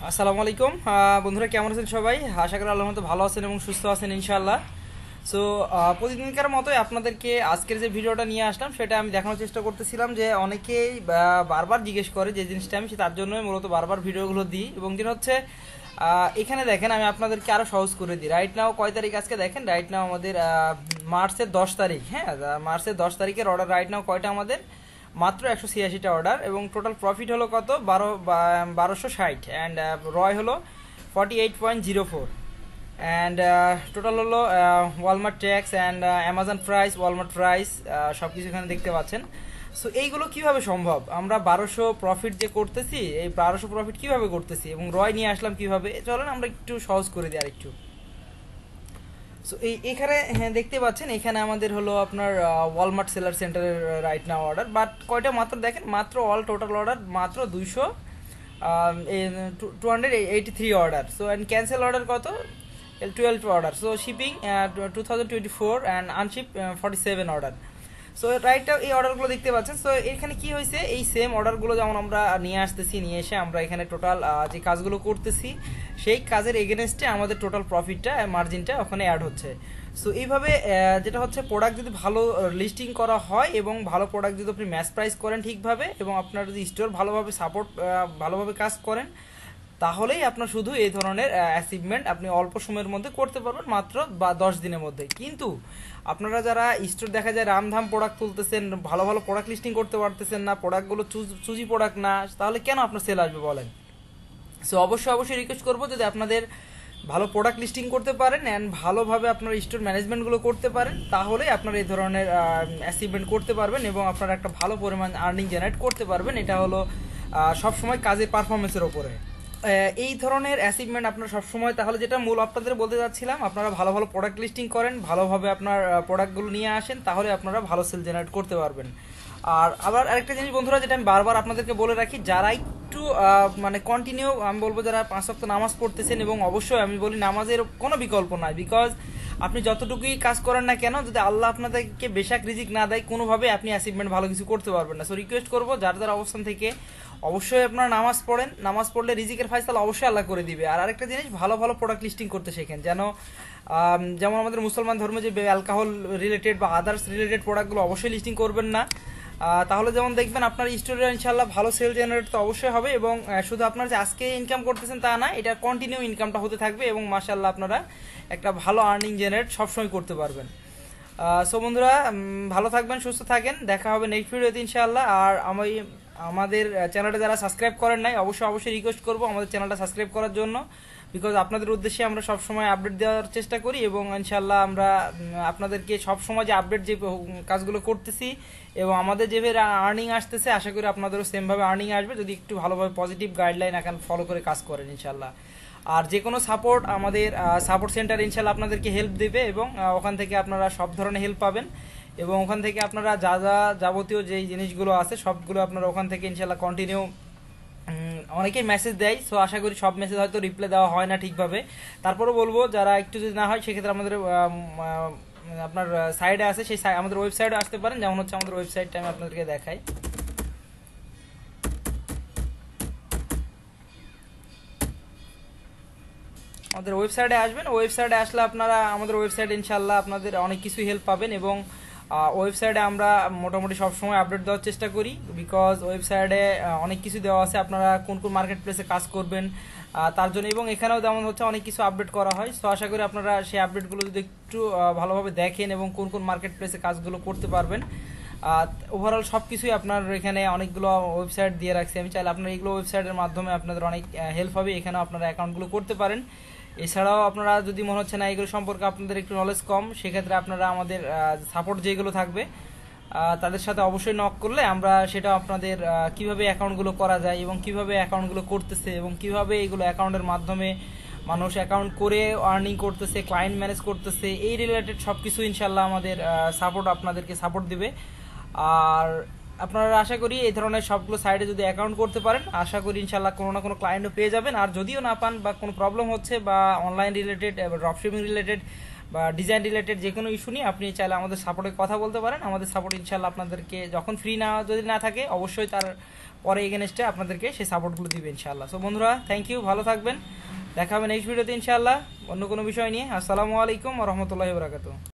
আসসালামু আলাইকুম বন্ধুরা, কেমন আছেন সবাই? আশা করি আল্লাহর মতো ভালো আছেন এবং সুস্থ আছেন ইনশাআল্লাহ। সো প্রতিদিনকার মতোই আপনাদেরকে আজকের যে ভিডিওটা নিয়ে আসলাম সেটা আমি দেখানোর চেষ্টা করতেছিলাম যে অনেকেই বারবার জিজ্ঞেস করে যে জিনিসটা আমি তার জন্যই মূলত বারবার ভিডিওগুলো দিই। এবং যেটা হচ্ছে এখানে দেখেন আমি আপনাদেরকে আরও সহজ করে দিই। রাইট নাও কয় তারিখ আজকে দেখেন, রাইট নাও আমাদের মার্চের 10 তারিখ। হ্যাঁ, মার্চের 10 তারিখের অর্ডার রাইট নাও কয়টা আমাদের মাত্র 186টা অর্ডার এবং টোটাল প্রফিট হলো কত 1260 অ্যান্ড রয় হলো 48.04 অ্যান্ড টোটাল হলো Walmart tax and Amazon price, Walmart price সব কিছু এখানে দেখতে পাচ্ছেন। সো এইগুলো কিভাবে সম্ভব? আমরা 1200 প্রফিট যে করতেছি, এই 1200 প্রফিট কিভাবে করতেছি এবং রয় নিয়ে আসলাম কিভাবে? চলেন আমরা একটু সহজ করে দিই আরেকটু। সো এখানে হ্যাঁ দেখতে পাচ্ছেন, এখানে আমাদের হলো আপনার ওয়ালমার্ট সেলার সেন্টারের রাইট নাও অর্ডার, বাট কয়টা মাত্র দেখেন, মাত্র অল টোটাল অর্ডার মাত্র 283 order. So and cancel order কত 12 order. So shipping 2024 and unship 47 order. So right এই অর্ডারগুলো দেখতে পাচ্ছেন। সো এখানে কি হয়েছে, এই সেম অর্ডারগুলো যেমন আমরা নিয়ে আসতেছি, নিয়ে এসে আমরা এখানে টোটাল যে কাজগুলো করতেছি সেই কাজের এগেনস্টে আমাদের টোটাল প্রফিটটা মার্জিনটা ওখানে অ্যাড হচ্ছে। সো এইভাবে যেটা হচ্ছে, প্রোডাক্ট যদি ভালো লিস্টিং করা হয় এবং ভালো প্রোডাক্ট যদি আপনি ম্যাচ প্রাইস করেন ঠিকভাবে এবং আপনার যদি স্টোর ভালোভাবে সাপোর্ট ভালোভাবে কাজ করেন, তাহলেই আপনার শুধু এই ধরনের অ্যাচিভমেন্ট আপনি অল্প সময়ের মধ্যে করতে পারবেন, মাত্র বা 10 দিনের মধ্যে। কিন্তু আপনারা যারা স্টোর দেখা যায় রামধাম প্রোডাক্ট তুলতেছেন, ভালো ভালো প্রোডাক্ট লিস্টিং করতে পারতেছেন না, প্রোডাক্টগুলো চুজি প্রোডাক্ট না, তাহলে কেন আপনার সেল আসবে বলেন? সো অবশ্যই রিকোয়েস্ট করবো, যদি আপনাদের ভালো প্রোডাক্ট লিস্টিং করতে পারেন অ্যান্ড ভালোভাবে আপনার স্টোর ম্যানেজমেন্টগুলো করতে পারেন, তাহলেই আপনারা এই ধরনের অ্যাচিভমেন্ট করতে পারবেন এবং আপনারা একটা ভালো পরিমাণ আর্নিং জেনারেট করতে পারবেন। এটা হলো সবসময় কাজের পারফরমেন্সের ওপরে এই ধরনের অ্যাচিভমেন্ট আপনারা সবসময়। তাহলে যেটা মূল আপনাদের বলতে যাচ্ছিলাম, আপনারা ভালো ভালো প্রোডাক্ট লিস্টিং করেন, ভালোভাবে আপনার প্রোডাক্টগুলো নিয়ে আসেন, তাহলে আপনারা ভালো সেল জেনারেট করতে পারবেন। আর আবার আরেকটা জিনিস বন্ধুরা, যেটা আমি বারবার আপনাদেরকে বলে রাখি, যারা একটু মানে কন্টিনিউ, আমি বলবো যারা 5 ওয়াক্ত নামাজ পড়তেছেন, এবং অবশ্যই আমি বলি নামাজের কোনো বিকল্প নাই, বিকজ আপনি যতটুকুই কাজ করেন না কেন, যদি আল্লাহ আপনাদেরকে বেশাক রিজিক না দেয়, কোনোভাবে আপনি অ্যাচিভমেন্ট ভালো কিছু করতে পারবেন না। সো রিকোয়েস্ট করবো, যার যার অবস্থান থেকে অবশ্যই আপনারা নামাজ পড়েন, নামাজ পড়লে রিজিকের ফায়সালা অবশ্যই আল্লাহ করে দিবে। আর আরেকটা জিনিস, ভালো ভালো প্রোডাক্ট লিস্টিং করতে শেখেন, যেন যেমন আমাদের মুসলমান ধর্মে যে অ্যালকোহল রিলেটেড বা আদার্স রিলেটেড প্রোডাক্টগুলো অবশ্যই লিস্টিং করবেন না। তাহলে যেমন দেখবেন আপনার স্টোরে ইনশাল্লাহ ভালো সেল জেনারেট তো অবশ্যই হবে, এবং শুধু আপনারা যে আজকে ইনকাম করতেছেন তা না, এটা কন্টিনিউ ইনকামটা হতে থাকবে এবং মাশাআল্লাহ আপনারা একটা ভালো আর্নিং জেনারেট সবসময় করতে পারবেন। সো বন্ধুরা, ভালো থাকবেন, সুস্থ থাকেন, দেখা হবে নেক্সট ভিডিওতে ইনশাআল্লাহ। আর আমাদের চ্যানেলটা যারা সাবস্ক্রাইব করেন নাই, অবশ্যই রিকোয়েস্ট করবো আমাদের চ্যানেলটা সাবস্ক্রাইব করার জন্য, বিকজ আপনাদের উদ্দেশ্যে আমরা সবসময় আপডেট দেওয়ার চেষ্টা করি এবং ইনশাআল্লাহ আমরা আপনাদেরকে সবসময় যে আপডেট যে কাজগুলো করতেছি এবং আমাদের যেভাবে আর্নিং আসতেছে, আশা করি আপনাদেরও সেমভাবে আর্নিং আসবে, যদি একটু ভালোভাবে পজিটিভ গাইডলাইন এখন ফলো করে কাজ করেন ইনশাআল্লাহ। আর যে কোনো সাপোর্ট, আমাদের সাপোর্ট সেন্টার ইনশাআল্লাহ আপনাদেরকে হেল্প দেবে এবং ওখান থেকে আপনারা সব ধরনের হেল্প পাবেন, এবং ওখান থেকে আপনারা যা যা যাবতীয় যেই জিনিসগুলো আছে সবগুলো আপনারা ওখান থেকে ইনশাআল্লাহ কন্টিনিউ। অনেকেই মেসেজ দেয়, সো আশা করি সব মেসেজ হয়তো রিপ্লাই দেওয়া হয় না ঠিকভাবে, তারপরেও বলবো যারা একটু যদি না হয় সেক্ষেত্রে আমাদের আপনার সাইডে আছে, সেই আমাদের ওয়েবসাইটে আসতে পারেন। যেমন হচ্ছে আমাদের ওয়েবসাইটটা আমি আপনাদেরকে দেখাই। আমাদের ওয়েবসাইটে আসবেন, ওয়েবসাইটে আসলে আপনারা আমাদের ওয়েবসাইটে ইনশাআল্লাহ আপনাদের অনেক কিছু হেল্প পাবেন, এবং ওয়েবসাইটে আমরা মোটামুটি সবসময় আপডেট দেওয়ার চেষ্টা করি, বিকজ ওয়েবসাইটে অনেক কিছু দেওয়া আছে, আপনারা কোন কোন মার্কেট প্লেসে কাজ করবেন তার জন্য, এবং এখানেও যেমন হচ্ছে অনেক কিছু আপডেট করা হয়। সো আশা করি আপনারা সেই আপডেটগুলো যদি একটু ভালোভাবে দেখেন এবং কোন কোন মার্কেট প্লেসে কাজগুলো করতে পারবেন, ওভারঅল সব কিছুই আপনার এখানে অনেকগুলো ওয়েবসাইট দিয়ে রাখছি আমি, চাইলে আপনারা এইগুলো ওয়েবসাইটের মাধ্যমে আপনাদের অনেক হেল্প হবে, এখানেও আপনারা অ্যাকাউন্টগুলো করতে পারেন। এছাড়াও আপনারা যদি মনে হচ্ছে না এগুলো সম্পর্কে আপনাদের একটু নলেজ কম, সেক্ষেত্রে আপনারা আমাদের সাপোর্ট যেগুলো থাকবে তাদের সাথে অবশ্যই নক করলে আমরা সেটা আপনাদের কিভাবে অ্যাকাউন্টগুলো করা যায় এবং কিভাবে অ্যাকাউন্টগুলো করতেছে এবং কিভাবে এইগুলো অ্যাকাউন্টের মাধ্যমে মানুষ অ্যাকাউন্ট করে আর্নিং করতেছে, ক্লায়েন্ট ম্যানেজ করতেছে, এই রিলেটেড সব কিছু ইনশাল্লাহ আমাদের সাপোর্ট আপনাদেরকে সাপোর্ট দিবে। আর আপনারা আশা করি এই ধরনের সবগুলো সাইটে যদি অ্যাকাউন্ট করতে পারেন, আশা করি ইনশাল্লাহ কোনো না কোনো ক্লায়েন্টও পেয়ে যাবেন। আর যদিও না পান বা কোনো প্রবলেম হচ্ছে বা অনলাইন রিলেটেড, ড্রপশিপিং রিলেটেড বা ডিজাইন রিলেটেড যে কোনো ইস্যু নিয়ে আপনি চাইলে আমাদের সাপোর্টে কথা বলতে পারেন। আমাদের সাপোর্ট ইনশাল্লাহ আপনাদেরকে যখন ফ্রি না যদি না থাকে, অবশ্যই তার পরে এগেনস্টে আপনাদেরকে সেই সাপোর্টগুলো দিবে ইনশাআল্লাহ। সো বন্ধুরা থ্যাংক ইউ, ভালো থাকবেন, দেখা হবে নেক্সট ভিডিওতে ইনশাআল্লাহ অন্য কোনো বিষয় নিয়ে। আসসালামু আলাইকুম ওয়া রাহমাতুল্লাহি ওয়া বারাকাতুহু।